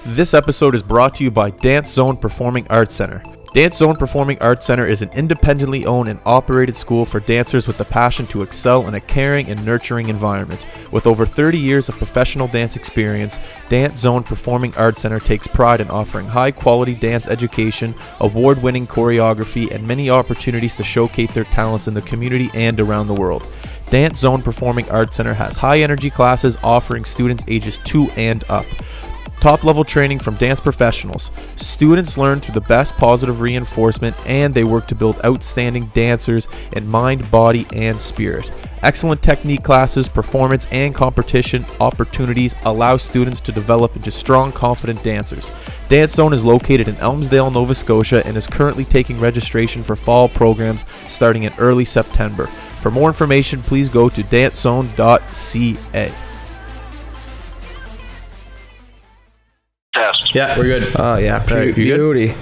This episode is brought to you by Dance Zone Performing Arts Center. Dance Zone Performing Arts Center is an independently owned and operated school for dancers with the passion to excel in a caring and nurturing environment. With over 30 years of professional dance experience, Dance Zone Performing Arts Center takes pride in offering high-quality dance education, award-winning choreography, and many opportunities to showcase their talents in the community and around the world. Dance Zone Performing Arts Center has high-energy classes offering students ages 2 and up. Top-level training from dance professionals. Students learn through the best positive reinforcement, and they work to build outstanding dancers in mind, body, and spirit. Excellent technique classes, performance, and competition opportunities allow students to develop into strong, confident dancers. Dance Zone is located in Elmsdale, Nova Scotia, and is currently taking registration for fall programs starting in early September. For more information, please go to dancezone.ca. Yeah, we're good. Oh, yeah. Beauty. All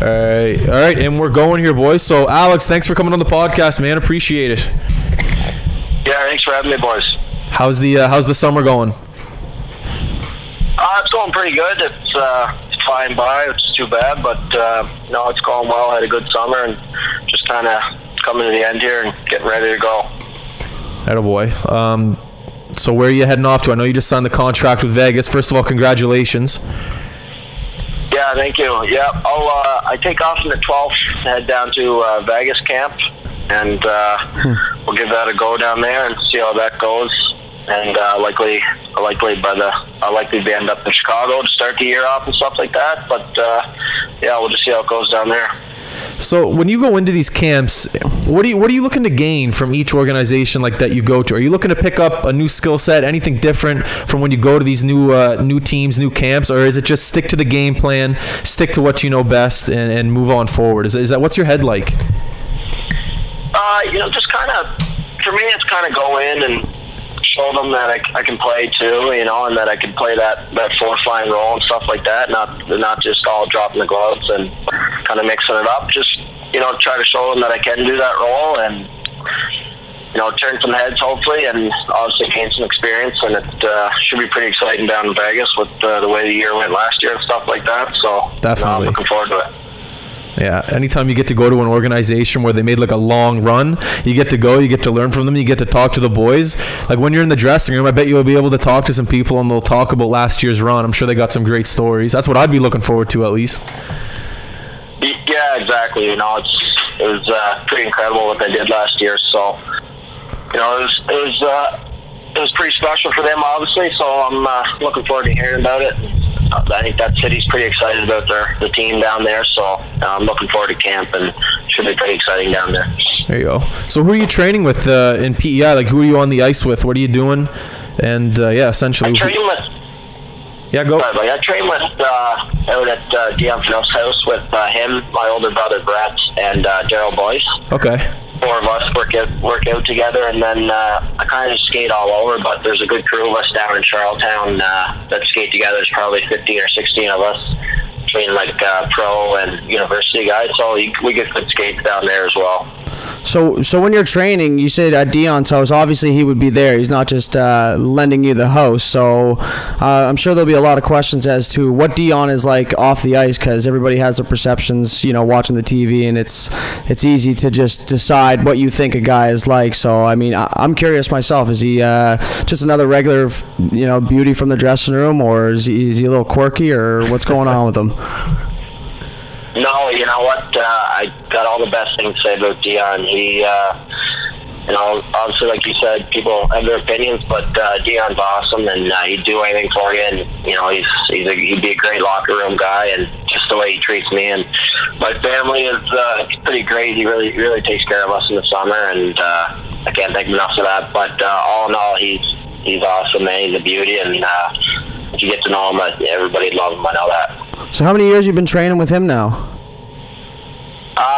right, and we're going here, boys. So, Alex, thanks for coming on the podcast, man. Appreciate it. Yeah, thanks for having me, boys. How's the summer going? It's going pretty good. It's flying by. It's too bad, but no, it's going well. I had a good summer and just kind of coming to the end here and getting ready to go. Attaboy. So where are you heading off to? I know you just signed the contract with Vegas. First of all, congratulations. Yeah, thank you. Yeah, I take off on the 12th, head down to Vegas camp, and we'll give that a go down there and see how that goes. And I'll likely be end up in Chicago to start the year off and stuff like that. But yeah, we'll just see how it goes down there. So when you go into these camps, what are you looking to gain from each organization like that you go to? Are you looking to pick up a new skill set, anything different from when you go to these new teams, new camps, or is it just stick to the game plan, stick to what you know best, and move on forward? Is that what's your head like? Just kind of, for me, it's kind of go in and show them that I can play too, and that I can play that fourth line role and stuff like that, not just all dropping the gloves and kind of mixing it up. Just, try to show them that I can do that role and, turn some heads hopefully and obviously gain some experience. And it should be pretty exciting down in Vegas with the way the year went last year and stuff like that. So definitely. I'm looking forward to it. Yeah, anytime you get to go to an organization where they made like a long run, you get to go, you get to learn from them, you get to talk to the boys. Like when you're in the dressing room, I bet you'll be able to talk to some people and they'll talk about last year's run. I'm sure they got some great stories. That's what I'd be looking forward to at least. Yeah, exactly. It was pretty incredible what they did last year. So, it was pretty special for them, obviously. So I'm looking forward to hearing about it. I think that city's pretty excited about the team down there, so I'm looking forward to camp, and it should be pretty exciting down there. There you go. So who are you training with in PEI? Like, who are you on the ice with? What are you doing? And, essentially... I train with... Yeah, go. Sorry, I train with out at Dion Fino's house with him, my older brother Brett, and Daryl Boyce. Okay. 4 of us work out together, and then I kind of skate all over, but there's a good crew of us down in Charlottetown that skate together. There's probably 15 or 16 of us between pro and university guys, so we get good skates down there as well. So when you're training, you said at Dion's house, obviously he would be there. He's not just lending you the house. So I'm sure there'll be a lot of questions as to what Dion is like off the ice, because everybody has their perceptions, watching the TV, and it's easy to just decide what you think a guy is like. So, I mean, I'm curious myself. Is he just another regular, beauty from the dressing room, or is he a little quirky, or what's going on with him? No, you know what? I got all the best things to say about Dion. He, obviously, like you said, people have their opinions, but Dion's awesome, and he'd do anything for you. And he'd be a great locker room guy, and just the way he treats me and my family is pretty great. He really takes care of us in the summer, and I can't thank him enough for that. But all in all, he's awesome, man. He's a beauty, and if you get to know him, everybody'd love him. I know that. So how many years you been training with him now?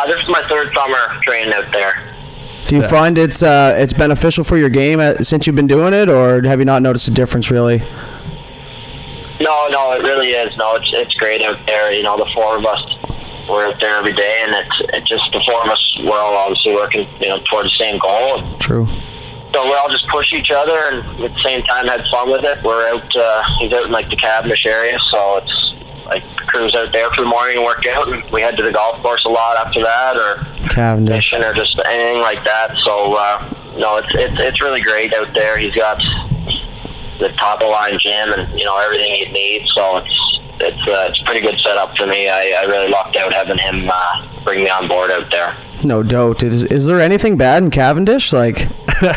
This is my 3rd summer training out there. Do you find it's beneficial for your game since you've been doing it, or have you not noticed a difference really? No, it really is. No, it's great out there. The 4 of us, we're out there every day, and it's just the 4 of us. We're all obviously working, toward the same goal. True. So we all just push each other, and at the same time had fun with it. We're out, he's out in like the Cavendish area, so it's like cruise out there for the morning and work out, and we head to the golf course a lot after that, or Cavendish, fishing, or just anything like that. So no, it's really great out there. He's got the top of the line gym and everything you need. So it's a pretty good setup for me. I really lucked out having him bring me on board out there. No doubt. Is there anything bad in Cavendish? Like, no,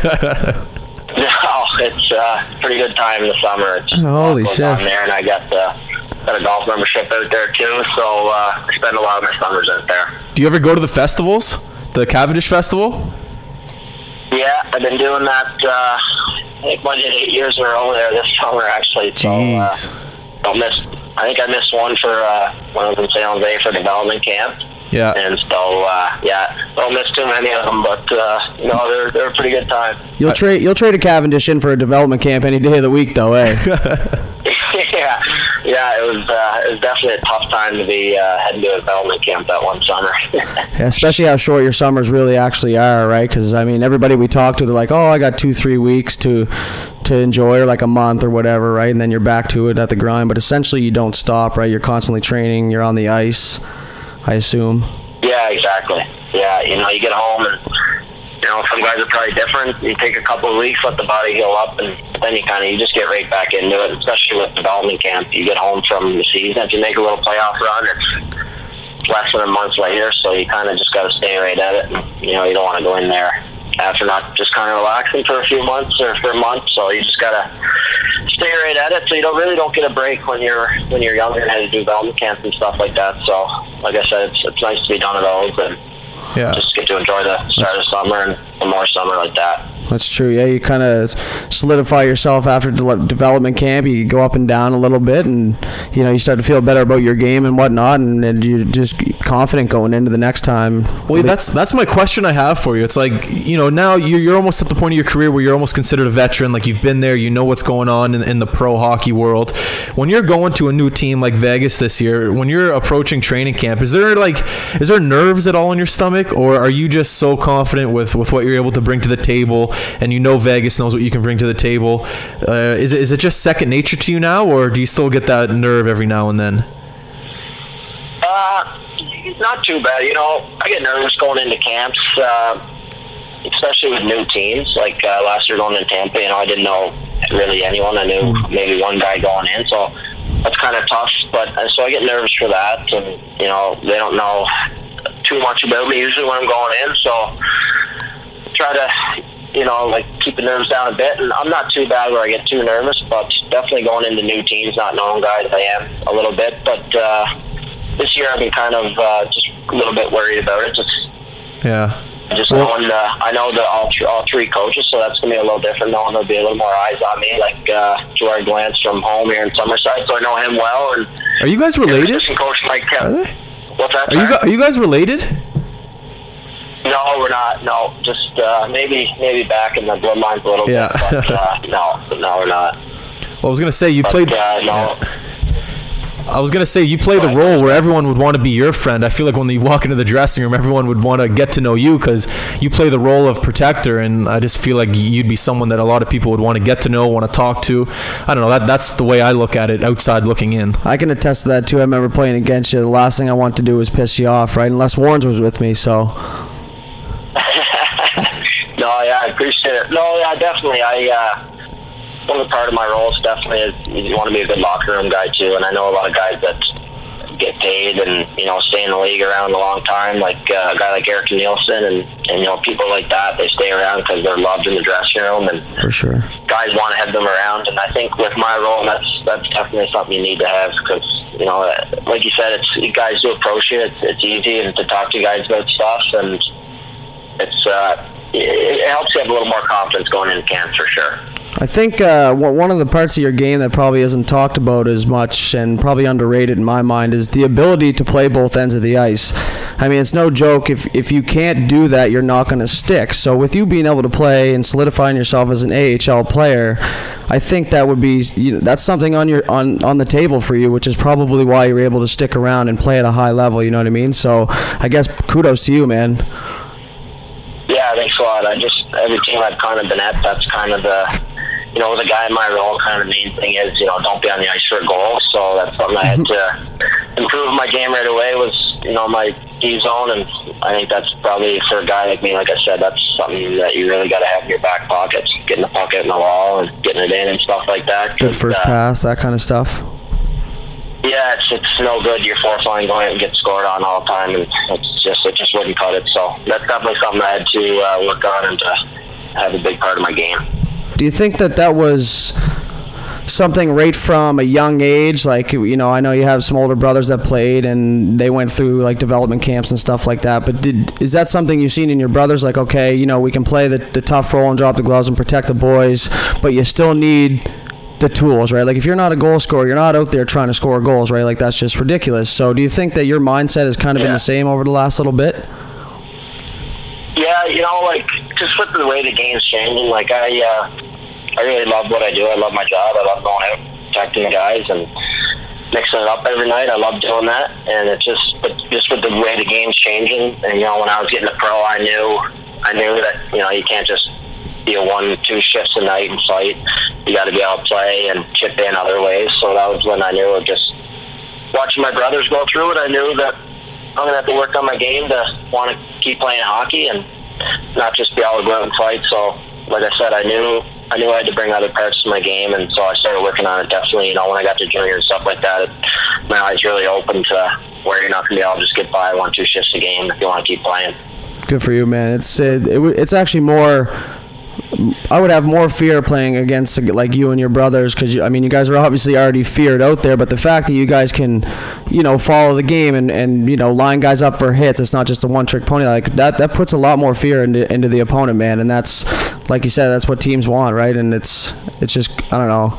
it's a pretty good time in the summer. It's holy shit! On there, and I got a golf membership out there too, so I spend a lot of my summers out there. Do you ever go to the festivals, the Cavendish Festival? Yeah, I've been doing that. I think I did 8 years in a row there this summer, actually. Jeez. So don't miss. I think I missed one for when I was in San Jose for development camp. Yeah. And so don't miss too many of them, but they're a pretty good time. You'll trade a Cavendish in for a development camp any day of the week, though, eh? Yeah, it was definitely a tough time to be heading to a development camp that one summer. Yeah, especially how short your summers really actually are, right? Because I mean, everybody we talk to, they're like, "Oh, I got 2-3 weeks to enjoy, or like a month or whatever, right?" And then you're back to it at the grind. But essentially, you don't stop, right? You're constantly training. You're on the ice, I assume. Yeah, exactly. Yeah, you get home and. Some guys are probably different. You take a couple of weeks, let the body heal up, and then you just get right back into it, especially with development camp. You get home from the season. If you make a little playoff run, it's less than a month later, so you kind of just got to stay right at it. And, you don't want to go in there after not just kind of relaxing for a few months or for a month, so you just got to stay right at it, so you really don't get a break when you're younger and headed to development camp and stuff like that. So, like I said, it's nice to be done at those, and just get to enjoy the start of summer and the more summer like that. That's true. Yeah, you kind of solidify yourself after development camp. You go up and down a little bit, and you start to feel better about your game and whatnot, and you're just confident going into the next time. Well, that's my question I have for you. It's like now you're almost at the point of your career where you're almost considered a veteran. Like, you've been there, you know what's going on in the pro hockey world. When you're going to a new team like Vegas this year, when you're approaching training camp, is there nerves at all in your stomach, or are you just so confident with what you're able to bring to the table? And Vegas knows what you can bring to the table. Is it just second nature to you now, or do you still get that nerve every now and then? Not too bad. I get nervous going into camps, especially with new teams. Like last year going in Tampa, I didn't know really anyone. I knew maybe one guy going in, so that's kind of tough. But so I get nervous for that, and they don't know too much about me usually when I'm going in, so try to keep the nerves down a bit. And I'm not too bad where I get too nervous, but definitely going into new teams, not knowing guys, I am a little bit. But this year I've been kind of just a little bit worried about it. Knowing I know all three coaches, so that's going to be a little different. Knowing there'll be a little more eyes on me, like Gallant from home here in Summerside, so I know him well. And are you guys related? Assistant coach Mike Kevin. What's that? Are you guys related? No, we're not. No, just maybe back in the bloodlines a little bit. But no, we're not. Well, I was gonna say you played. No. I was gonna say you play the role where everyone would want to be your friend. I feel like when you walk into the dressing room, everyone would want to get to know you because you play the role of protector, and I just feel like you'd be someone that a lot of people would want to get to know, want to talk to. I don't know. That's the way I look at it, outside looking in. I can attest to that too. I remember playing against you. The last thing I want to do was piss you off, right? Unless Warrens was with me, so. No, yeah, I appreciate it. No, yeah, definitely. One of the part of my roles definitely is you want to be a good locker room guy too. And I know a lot of guys that get paid and stay in the league around a long time, like a guy like Eric Nielsen and people like that. They stay around because they're loved in the dressing room, and for sure, guys want to have them around. And I think with my role, that's definitely something you need to have because like you said, you guys do approach you. It's easy and to talk to you guys about stuff, and it helps you have a little more confidence going into camp for sure. I think one of the parts of your game that probably isn't talked about as much and probably underrated in my mind is the ability to play both ends of the ice. I mean, it's no joke. If you can't do that, you're not going to stick. So with you being able to play and solidifying yourself as an AHL player, I think that would be that's something on the table for you, which is probably why you're able to stick around and play at a high level. You know what I mean? So I guess kudos to you, man. Yeah, thanks a lot. Every team I've kind of been at, that's kind of the, the guy in my role, kind of the main thing is, don't be on the ice for a goal. So that's something I had to improve my game right away was, my D zone. And I think that's probably for a guy like me, like I said, that's something that you really got to have in your back pocket, getting the puck out in the wall and getting it in and stuff like that. Good first pass, that kind of stuff. Yeah, it's no good. You're force line going out and get scored on all the time, and it just wouldn't cut it. So that's definitely something I had to work on and to have a big part of my game. Do you think that was something right from a young age? Like, I know you have some older brothers that played and they went through like development camps and stuff like that, but is that something you've seen in your brothers? Like, okay, we can play the tough role and drop the gloves and protect the boys, but you still need the tools, right? Like, if you're not a goal scorer, you're not out there trying to score goals, right? Like, that's just ridiculous. So do you think that your mindset has kind of been the same over the last little bit? Yeah, like, just with the way the game's changing, like, I really love what I do. I love my job. I love going out, protecting the guys, and mixing it up every night. I love doing that. And but just with the way the game's changing, and, when I was getting the pro, I knew that, you can't just be a 1-2 shifts a night and fight. You got to be able to play and chip in other ways. So that was when I knew, just watching my brothers go through it, I knew that I'm going to have to work on my game to want to keep playing hockey and not just be able to go out and fight. So, like I said, I knew I had to bring other parts to my game, and so I started working on it definitely. When I got to junior and stuff like that, my eyes really opened to where you're not going to be able to just get by 1-2 shifts a game if you want to keep playing. Good for you, man. It's actually more. I would have more fear playing against like you and your brothers, because you guys are obviously already feared out there, but the fact that you guys can follow the game and line guys up for hits, it's not just a one-trick pony like that puts a lot more fear into the opponent, man. And that's, like you said, that's what teams want, right? And it's just, I don't know,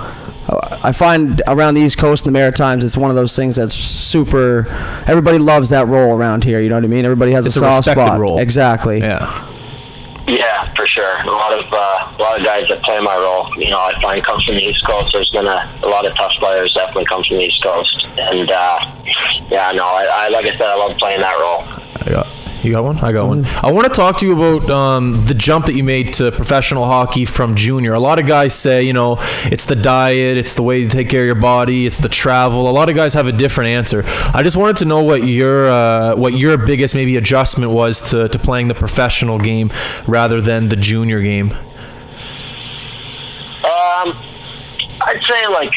I find around the East Coast and the Maritimes, it's one of those things that's super, everybody loves that role around here, you know what I mean? Everybody has a soft spot. Role. Exactly. Yeah. Yeah, for sure. A lot of guys that play my role, I find comes from the East Coast. There's been a lot of tough players definitely come from the East Coast, and I like I said, I love playing that role. You got one? I got one. I want to talk to you about the jump that you made to professional hockey from junior. A lot of guys say, it's the diet, it's the way you take care of your body, it's the travel. A lot of guys have a different answer. I just wanted to know what your biggest maybe adjustment was to playing the professional game rather than the junior game. I'd say like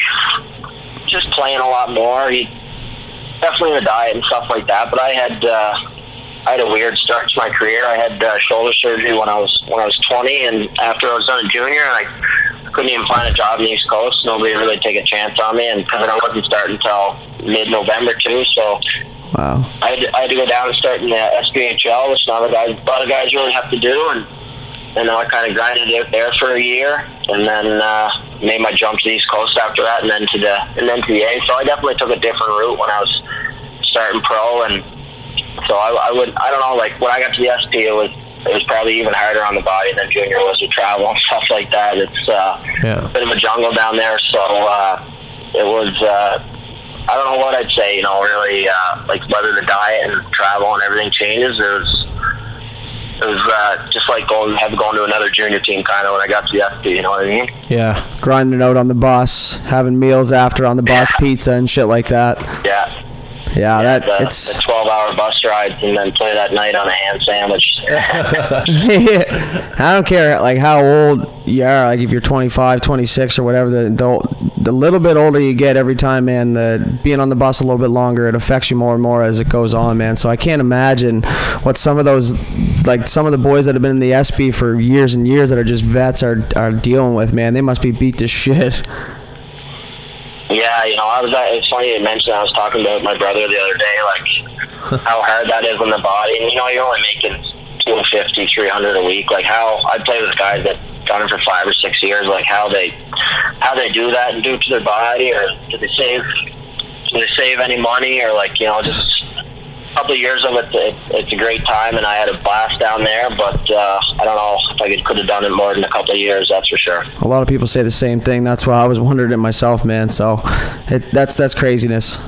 just playing a lot more. Definitely the diet and stuff like that. But I had a weird start to my career. I had shoulder surgery when I was 20, and after I was done a junior, and I couldn't even find a job in the East Coast. Nobody would really take a chance on me, and because I wasn't starting until mid-November too, so wow. I had to go down and start in the SPHL, which not a lot of guys really have to do, and I kind of grinded it there for a year, and then made my jump to the East Coast after that, and then to the A. So I definitely took a different route when I was starting pro, and so I don't know, like when I got to the SP, it was probably even harder on the body than junior was with travel and stuff like that. It's a bit of a jungle down there, so it was. I don't know what I'd say, really, like whether the diet and travel and everything changes. It was just like going to another junior team kind of when I got to the SP, you know what I mean? Yeah, grinding out on the bus, having meals after on the bus, pizza and shit like that. Yeah. Yeah, it's a 12-hour bus ride and then play that night on a ham sandwich. I don't care like how old you are, like if you're 25, 26 or whatever, the little bit older you get every time, man, being on the bus a little bit longer, it affects you more and more as it goes on, man. So I can't imagine what some of those, like some of the boys that have been in the SB for years and years that are just vets are dealing with, man. They must be beat to shit. Yeah, it's funny you mentioned, I was talking about my brother the other day, like how hard that is on the body. And, you're only making $250, $300 a week. Like how I play with guys that done it for 5 or 6 years, like how they do that and do it to their body, or do they save any money, or like, just a couple of years of it, it's a great time, and I had a blast down there, but I don't know if I could have done it more than a couple of years, that's for sure. A lot of people say the same thing. That's why I was wondering it myself, man. So that's craziness.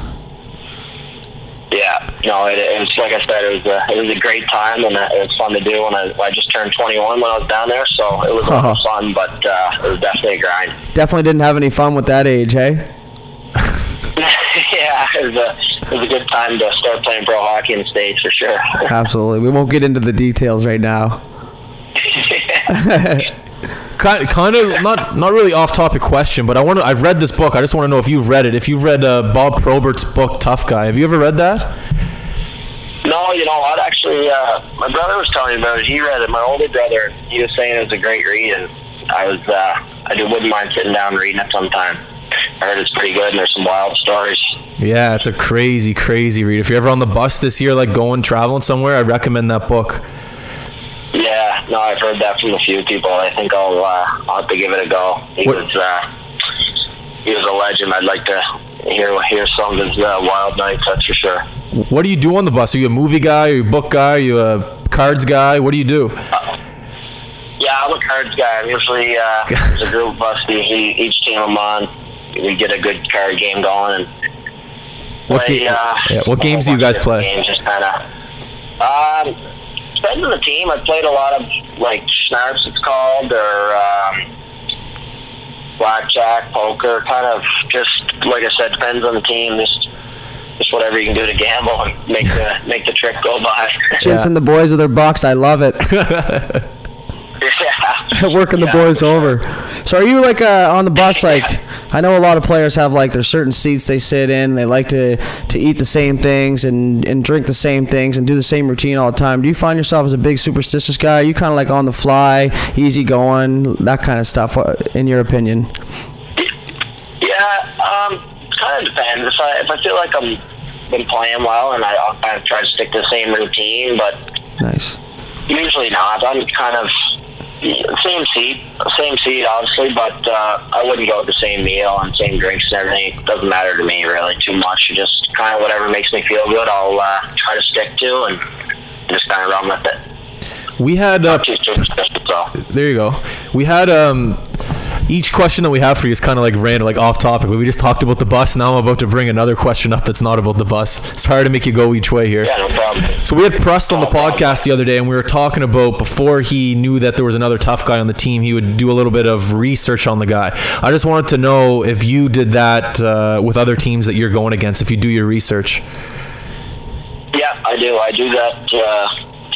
Yeah. it was, like I said, it was a great time, and it was fun to do. And I just turned 21 when I was down there, so it was a lot of fun, but it was definitely a grind. Definitely didn't have any fun with that age, hey? Yeah, it was a good time to start playing pro hockey in the States, for sure. Absolutely. We won't get into the details right now. Kind of not really off topic question, but I've read this book. I just want to know if you've read it. If you've read Bob Probert's book Tough Guy, have you ever read that? No, you know what? Actually, my brother was telling me about it. He read it. My older brother, he was saying it was a great read, and I wouldn't mind sitting down and reading it sometime. I heard it's pretty good, and there's some wild stories. Yeah, it's a crazy, crazy read. If you're ever on the bus this year, like traveling somewhere, I recommend that book. Yeah, no, I've heard that from a few people. I think I'll have to give it a go. He was a legend. I'd like to hear some of his wild nights, that's for sure. What do you do on the bus? Are you a movie guy? Are you a book guy? Are you a cards guy? What do you do? Yeah, I'm a cards guy. I'm usually there's a group of us. Usually each team I'm on, we get a good card game going. And what games do you guys play? Games, just kind of depends on the team. I've played a lot of like schnapps, it's called, or blackjack, poker. Kind of just like I said, depends on the team. Just whatever you can do to gamble and make the trip go by. Chinsing the boys with their bucks, I love it. Yeah. Working the boys over. So are you like on the bus, like I know a lot of players have like there's certain seats they sit in, they like to eat the same things and drink the same things and do the same routine all the time. Do you find yourself as a big superstitious guy? Are you kind of like on the fly, easy going, that kind of stuff, in your opinion? Yeah, kind of depends. If I feel like I've been playing well, and I'll kind of try to stick to the same routine, but nice. Usually not. I'm kind of same seat, obviously, but I wouldn't go with the same meal and same drinks and everything. It doesn't matter to me really too much. Just kind of whatever makes me feel good, I'll try to stick to and just kind of run with it. We had there you go. We had each question that we have for you is kind of like random, like off topic. We just talked about the bus. Now I'm about to bring another question up that's not about the bus. Sorry to make you go each way here. Yeah, no problem. So we had Prust on the podcast the other day, and we were talking about before he knew that there was another tough guy on the team, he would do a little bit of research on the guy. I just wanted to know if you did that with other teams that you're going against, if you do your research. Yeah, I do. I do that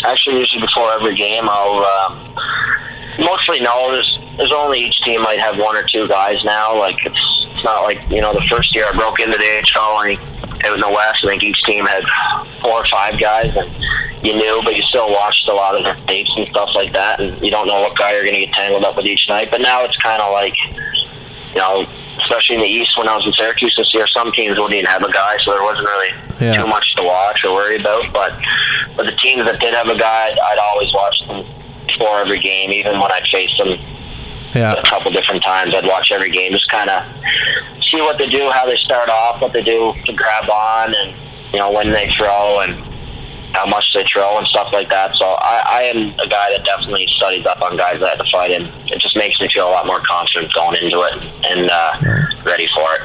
actually usually before every game. I'll mostly know there's only each team might have one or two guys now. Like it's not like, you know, the first year I broke into the AHL out in the West, I think each team had 4 or 5 guys, and you knew, but you still watched a lot of their tapes and stuff like that, and you don't know what guy you're going to get tangled up with each night. But now it's kind of like, you know, especially in the East when I was in Syracuse this year, some teams wouldn't even have a guy, so there wasn't really too much to watch or worry about. But the teams that did have a guy, I'd always watch them before every game, even when I'd face them a couple different times. I'd watch every game, just kind of see what they do, how they start off, what they do to grab on, and, you know, when they throw and how much they throw and stuff like that. So I am a guy that definitely studies up on guys that I have to fight, and it just makes me feel a lot more confident going into it and ready for it.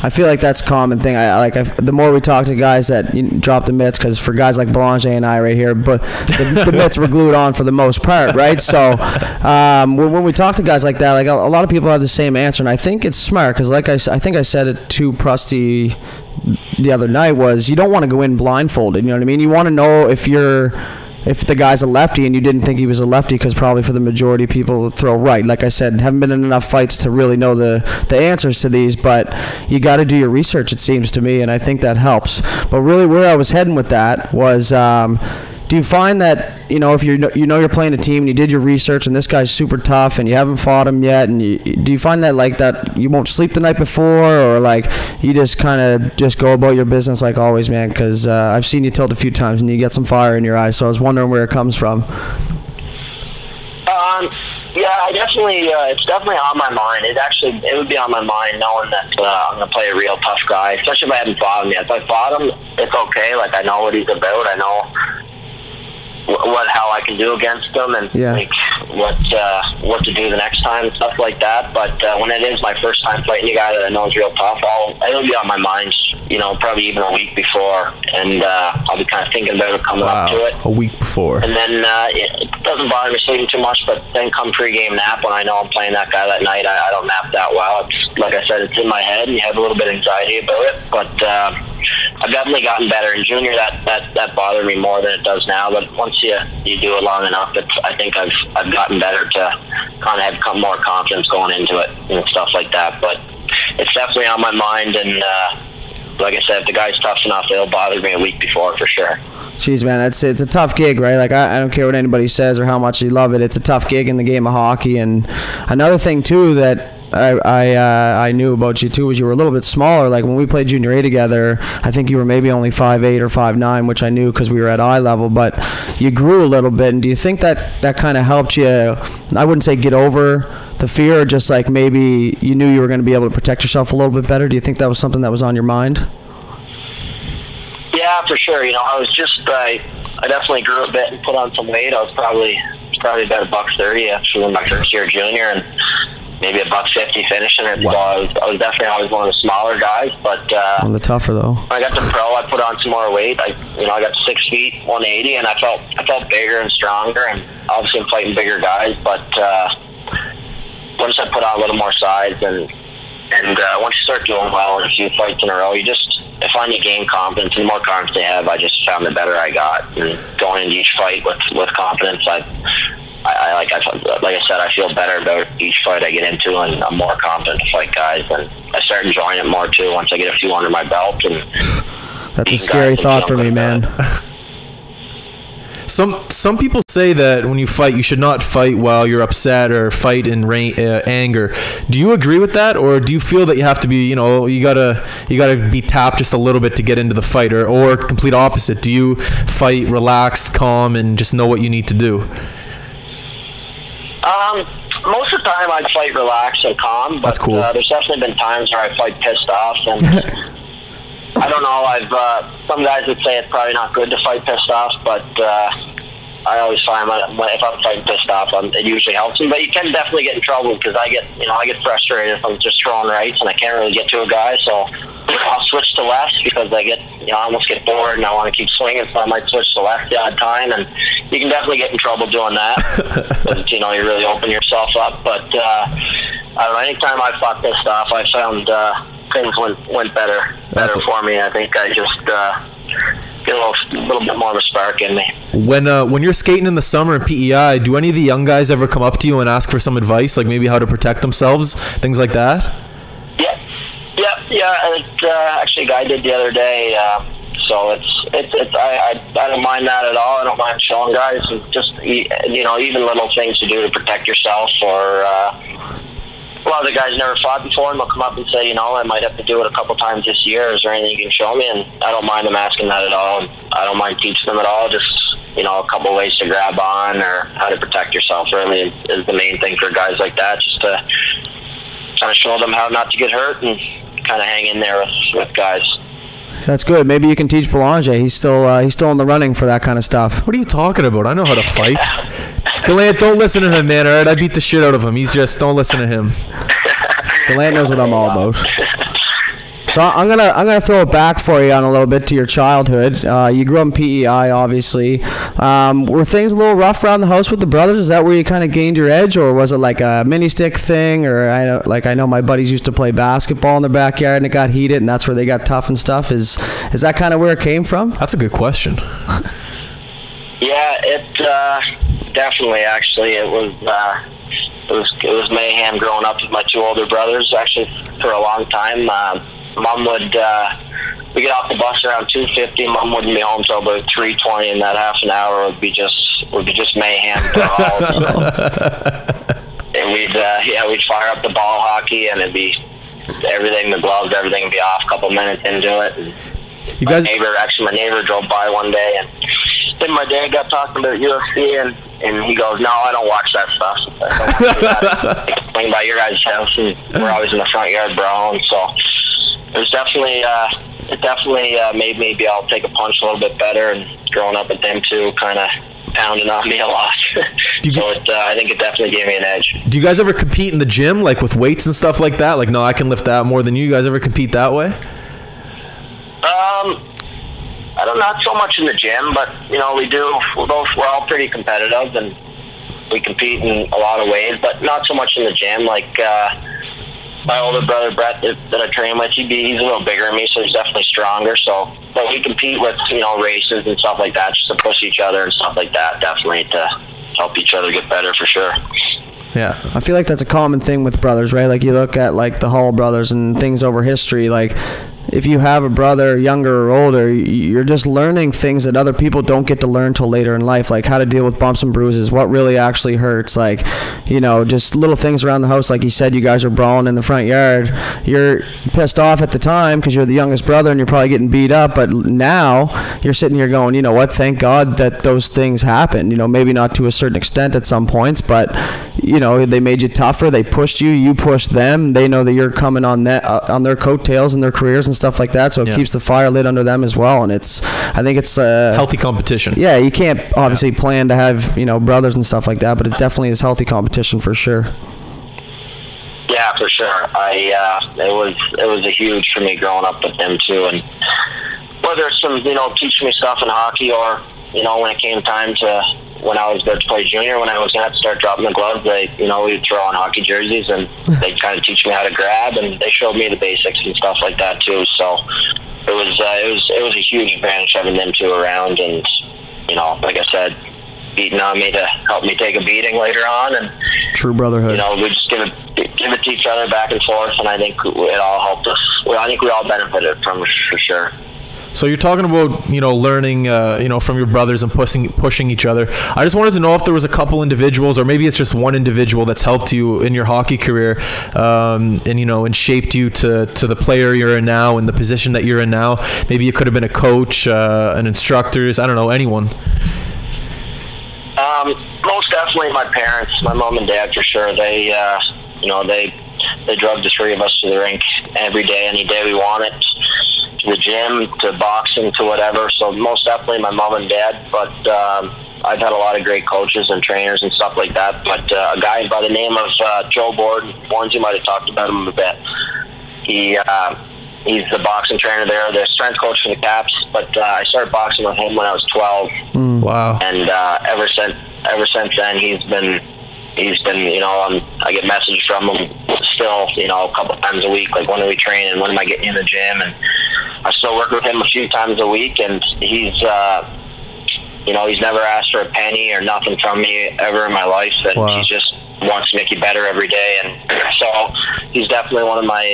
I feel like that's a common thing. The more we talk to guys that drop the mitts, because for guys like Belanger and I right here, but the mitts were glued on for the most part, right? So when we talk to guys like that, like a lot of people have the same answer, and I think it's smart because, like I think I said it to Prusty the other night, was you don't want to go in blindfolded. You know what I mean? You want to know if the guy's a lefty and you didn't think he was a lefty, because probably for the majority of people throw right. Like I said, haven't been in enough fights to really know the answers to these, but you got to do your research, it seems to me, and I think that helps. But really where I was heading with that was, do you find that, you know, if you're you're playing a team and you did your research and this guy's super tough and you haven't fought him yet, and do you find that like that you won't sleep the night before, or like you just kind of just go about your business like always, man? Because I've seen you tilt a few times and you get some fire in your eyes, so I was wondering where it comes from. Yeah, I definitely. It's definitely on my mind. It would be on my mind knowing that I'm gonna play a real tough guy, especially if I haven't fought him yet. If I fought him, it's okay. Like I know what he's about. I know how I can do against them, and like what to do the next time and stuff like that. But when it is my first time fighting a guy that I know is real tough, it'll be on my mind probably even a week before, and I'll be kind of thinking about it coming up to it. A week before. And then it doesn't bother me sleeping too much, but then come pregame nap, when I know I'm playing that guy that night, I don't nap that well. It's, like I said, it's in my head, and you have a little bit of anxiety about it, but I've definitely gotten better. In junior, that bothered me more than it does now, but once you do it long enough, I think I've gotten better to kind of have more confidence going into it and stuff like that. But it's definitely on my mind, and like I said, if the guy's tough enough, it'll bother me a week before for sure. Jeez, man, it's a tough gig, right? Like, I don't care what anybody says or how much you love it. It's a tough gig in the game of hockey. And another thing too that I knew about you too was you were a little bit smaller. Like when we played junior A together, I think you were maybe only 5'8" or 5'9", which I knew because we were at eye level. But you grew a little bit. And do you think that kind of helped you? I wouldn't say get over the fear, or just like maybe you knew you were going to be able to protect yourself a little bit better? Do you think that was something that was on your mind? Yeah, for sure. I was just I definitely grew a bit and put on some weight. I was probably about $130 actually in my first year junior, and maybe $150 finishing it. Wow. So I was definitely always one of the smaller guys, but One of the tougher though. When I got to pro, I put on some more weight. I got 6 feet, 180, and I felt bigger and stronger, and obviously I'm fighting bigger guys, but once I put on a little more size, and once you start doing well in a few fights in a row, I find you gain confidence, and the more confidence I have, I just found the better I got. And going into each fight with confidence, like I said, I feel better about each fight I get into, and I'm more confident to fight guys, and I start enjoying it more too once I get a few under my belt. And that's a scary thought for me, man. Some people say that when you fight, you should not fight while you're upset or fight in anger. Do you agree with that, or do you feel that you have to be, you gotta be tapped just a little bit to get into the fight, or complete opposite? Do you fight relaxed, calm, and just know what you need to do? Most of the time I'd fight relaxed and calm, but that's cool. There's definitely been times where I fight pissed off, and I don't know, some guys would say it's probably not good to fight pissed off, but I always find if I'm fighting pissed off, it usually helps me. But you can definitely get in trouble, because I get frustrated if I'm just throwing rights and I can't really get to a guy, so I'll switch to left, because I almost get bored and I want to keep swinging, so I might switch to left the odd time, and you can definitely get in trouble doing that, because you really open yourself up. But I don't know, anytime I fought pissed off, I found things went better for me. I think I just get a little bit more of a spark in me. When you're skating in the summer in PEI, do any of the young guys ever come up to you and ask for some advice, like maybe how to protect themselves, things like that? Yeah. Actually, a guy did the other day. So I don't mind that at all. I don't mind showing guys just even little things to do to protect yourself, or a lot of the guys never fought before, and they'll come up and say, I might have to do it a couple times this year. Is there anything you can show me? And I don't mind them asking that at all. And I don't mind teaching them at all. Just a couple of ways to grab on, or how to protect yourself really is the main thing for guys like that. Just to kind of show them how not to get hurt and kind of hang in there with guys. That's good. Maybe you can teach Belanger. He's still in the running for that kind of stuff. What are you talking about? I know how to fight. Gallant, don't listen to him, man. All right, I beat the shit out of him. Don't listen to him. Gallant knows what I'm all about. So I'm gonna throw it back for you on a little bit to your childhood. You grew up in PEI, obviously. Were things a little rough around the house with the brothers? Is that where you kind of gained your edge, or was it like a mini stick thing? Or I know my buddies used to play basketball in their backyard and it got heated, and that's where they got tough and stuff. Is that kind of where it came from? That's a good question. Yeah, it definitely. Actually, it was mayhem growing up with my two older brothers. Actually, for a long time. Mom would, we get off the bus around 2:50. Mom wouldn't be home till about 3:20, and that half an hour would be just mayhem for all. And we'd fire up the ball hockey, and it'd be everything, the gloves, everything would be off a couple minutes into it. And my neighbor drove by one day, and then my dad got talking about UFC, and he goes, "No, I don't watch that stuff. I don't watch that. Swing by your guys' house, and we're always in the front yard, bro." And so it definitely made me be able to take a punch a little bit better, and growing up with them too kind of pounding on me a lot. I think it definitely gave me an edge. Do you guys ever compete in the gym, like with weights and stuff like that? Like, no, I can lift that more than you. You guys ever compete that way? I don't, not so much in the gym, but you know, we're all pretty competitive, and we compete in a lot of ways, but not so much in the gym. Like my older brother Brett that I train with, he's a little bigger than me, so he's definitely stronger. So, but we compete with, you know, races and stuff like that, just to push each other and stuff like that. Definitely to help each other get better for sure. Yeah, I feel like that's a common thing with brothers, right? Like you look at like the Hall brothers and things over history, like if you have a brother younger or older, you're just learning things that other people don't get to learn till later in life, like how to deal with bumps and bruises, what really actually hurts, like, you know, just little things around the house. Like you said, you guys are brawling in the front yard. You're pissed off at the time because you're the youngest brother and you're probably getting beat up, but now you're sitting here going, you know what, thank God that those things happen. You know, maybe not to a certain extent at some points, but you know, they made you tougher, they pushed you, you pushed them, they know that you're coming on their coattails in their careers and stuff like that, so it keeps the fire lit under them as well. And I think it's healthy competition. Yeah, you can't obviously plan to have, you know, brothers and stuff like that, but it definitely is healthy competition for sure. Yeah, for sure. It was a huge for me growing up with them too, and whether it's some, you know, teaching me stuff in hockey, or you know, when it came time to, when I was about to play junior, when I was going to have to start dropping the gloves, we'd throw on hockey jerseys and they'd kind of teach me how to grab, and they showed me the basics and stuff like that too. So it was a huge advantage having them two around, and you know, like I said, beating on me to help me take a beating later on, and true brotherhood. You know, we just give it to each other back and forth, and I think it all helped us. Well, I think we all benefited from it for sure. So you're talking about, you know, learning, you know, from your brothers and pushing each other. I just wanted to know if there was a couple individuals, or maybe it's just one individual that's helped you in your hockey career, and you know, and shaped you to the player you're in now and the position that you're in now. Maybe it could have been a coach, an instructor, I don't know, anyone. Most definitely my parents, my mom and dad for sure. They, you know, they drove the three of us to the rink every day, any day we wanted. The gym, to boxing, to whatever. So most definitely my mom and dad, but I've had a lot of great coaches and trainers and stuff like that. But a guy by the name of Joe Borden, Warren, you might have talked about him a bit. He's the boxing trainer there, the strength coach for the Caps. But I started boxing with him when I was 12. Wow! And ever since then, he's been, you know, I get messages from him still, you know, a couple times a week, like when are we training, when am I getting in the gym, and I still work with him a few times a week, and he's, you know, he's never asked for a penny or nothing from me ever in my life, and he just wants to make you better every day, and so he's definitely one of my,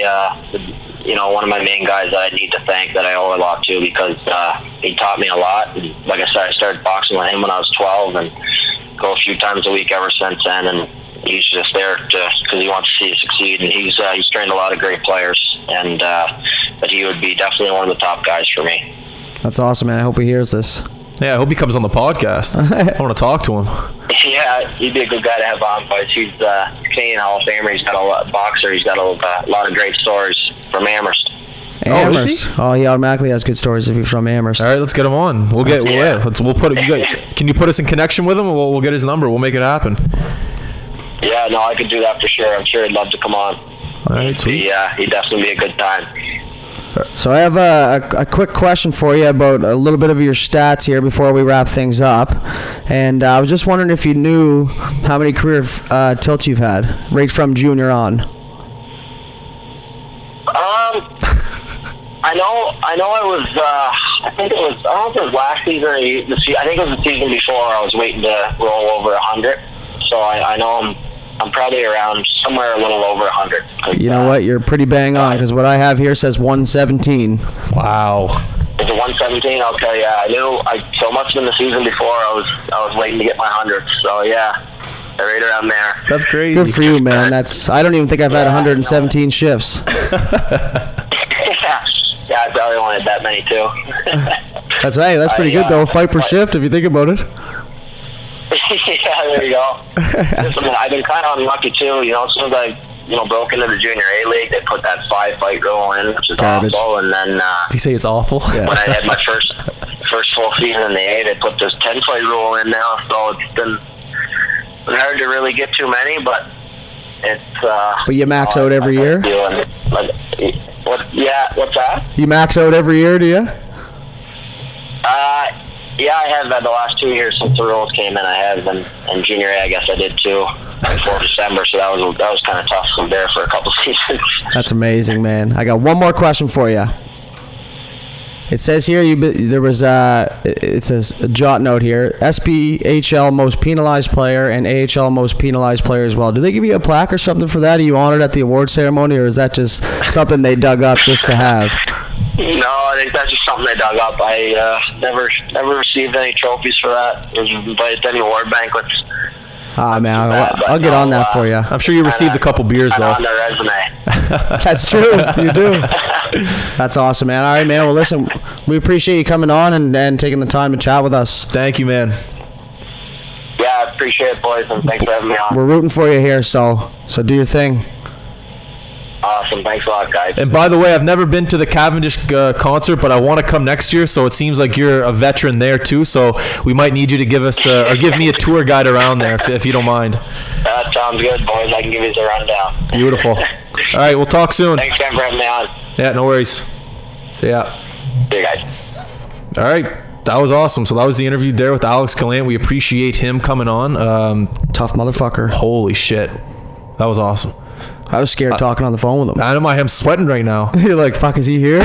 you know, one of my main guys that I need to thank, that I owe a lot to, because he taught me a lot. And like I said, I started boxing with him when I was 12, and go a few times a week ever since then, and he's just there because he wants to see you succeed, and he's trained a lot of great players, and but he would be definitely one of the top guys for me. That's awesome, man. I hope he hears this. Yeah, I hope he comes on the podcast. I want to talk to him. Yeah, he'd be a good guy to have on, but he's Canadian Hall of Famer. He's got a boxer. He's got a lot of great stories from Amherst. Amherst. Oh, is he? Oh, he automatically has good stories if he's from Amherst. All right, let's get him on. We'll put it. Can you put us in connection with him? We'll get his number. We'll make it happen. Yeah, no, I could do that for sure. I'm sure he'd love to come on. All right, sweet. He'd definitely be a good time. So I have a quick question for you about a little bit of your stats here before we wrap things up. And I was just wondering if you knew how many career tilts you've had, right from junior on. I think it was, I don't know if it was last season or I think it was the season before. I was waiting to roll over 100. So I know I'm probably around somewhere a little over 100. You know what? You're pretty bang on, because what I have here says 117. Wow. Is it 117? Okay, yeah. So it must have been the season before. I was waiting to get my 100. So yeah, right around there. That's crazy. Good for you, man. I don't even think I've had 117 shifts. Yeah, I probably wanted that many too. That's right. That's pretty good though. Fight per shift, if you think about it. Yeah, there you go. Listen, I've been kind of unlucky too. You know, as soon as I broke into the Junior A League, they put that 5-fight rule in, which is awful. And then did you say it's awful? Yeah. When I had my first full season in the A, they put this 10-fight rule in now. So it's been hard to really get too many, but it's. But you max out every year. What's that? You max out every year, do you? Yeah, I have the last 2 years since the rules came in. I have, and junior A, I guess I did too, before December. So that was kind of tough from there for a couple seasons. That's amazing, man. I got one more question for you. It says here there was it says a jot note here: SPHL most penalized player and AHL most penalized player as well. Do they give you a plaque or something for that? Are you honored at the award ceremony, or is that just something they dug up just to have? No, I think that's just something they dug up. I never received any trophies for that. Was invited to any award banquets. Ah, man, I'll get on that for you. I'm sure you received a couple beers, though. On their resume. That's true. You do. That's awesome, man. All right, man. Well, listen, we appreciate you coming on and taking the time to chat with us. Thank you, man. Yeah, I appreciate it, boys, and thanks for having me on. We're rooting for you here, so do your thing. Awesome. Thanks a lot, guys. And by the way, I've never been to the Cavendish concert, but I want to come next year, so it seems like you're a veteran there too, so we might need you to give us or give me a tour guide around there if you don't mind. That sounds good, boys. I can give you the rundown. Beautiful. All right, we'll talk soon. Thanks again for having me on. Yeah, no worries. See ya. See you guys. All right. That was awesome. So that was the interview there with Alex Gallant. We appreciate him coming on. Tough motherfucker. Holy shit. That was awesome. I was scared talking on the phone with him. I know I'm sweating right now. You're like, fuck, is he here?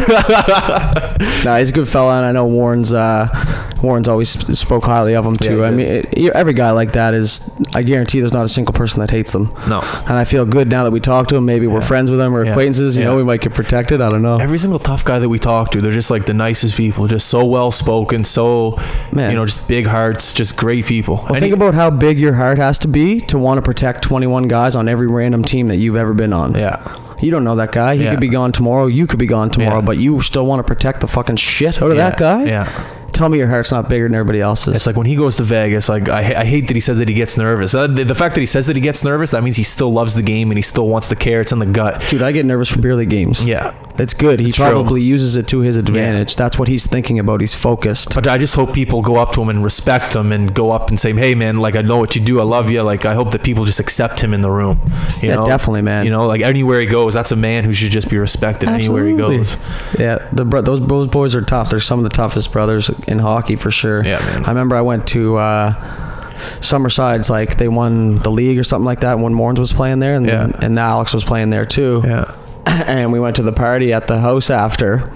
Nah, he's a good fella, and I know Warren's always spoke highly of him too. Yeah, I mean, every guy like that is, I guarantee there's not a single person that hates them. No. And I feel good now that we talk to him. Maybe we're friends with him or acquaintances. You know, we might get protected. I don't know. Every single tough guy that we talk to, they're just like the nicest people, just so well spoken, so just big hearts, just great people. Well, think about how big your heart has to be to want to protect 21 guys on every random team that you've ever been on. Yeah. You don't know that guy. He could be gone tomorrow. You could be gone tomorrow, but you still want to protect the fucking shit out of that guy? Yeah. Tell me your heart's not bigger than everybody else's. It's like when he goes to Vegas, like I hate that he says that he gets nervous. The fact that he says that he gets nervous, that means he still loves the game and he still wants to care. It's in the gut. Dude, I get nervous for beer league games. Yeah. It's good. He probably uses it to his advantage. Yeah. That's what he's thinking about. He's focused. But I just hope people go up to him and respect him and go up and say, hey, man, like, I know what you do. I love you. Like, I hope that people just accept him in the room. You know? Definitely, man. You know, like, anywhere he goes, that's a man who should just be respected anywhere he goes. Yeah, those boys are tough. They're some of the toughest brothers in hockey for sure. Yeah, man. I remember I went to Summerside's, like, they won the league or something like that when Morns was playing there, and Alex was playing there too. Yeah. And we went to the party at the house after,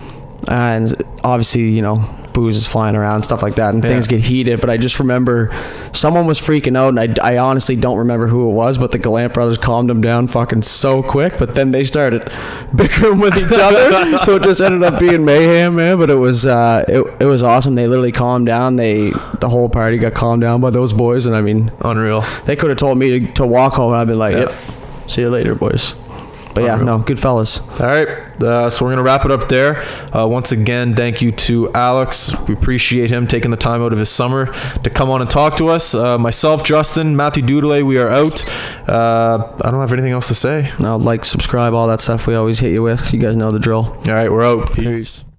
and obviously, you know, booze is flying around and stuff like that, and things get heated. But I just remember someone was freaking out, and I honestly don't remember who it was, but the Gallant brothers calmed them down fucking so quick. But then they started bickering with each other, so it just ended up being mayhem, man. But it was awesome. They literally calmed down. The whole party got calmed down by those boys, and I mean, unreal. They could have told me to walk home, and I'd been like, yep, see you later, boys. But yeah, no, good fellas. All right, so we're going to wrap it up there. Once again, thank you to Alex. We appreciate him taking the time out of his summer to come on and talk to us. Myself, Justin, Matthew Doodley, we are out. I don't have anything else to say. No, like, subscribe, all that stuff we always hit you with. You guys know the drill. All right, we're out. Peace.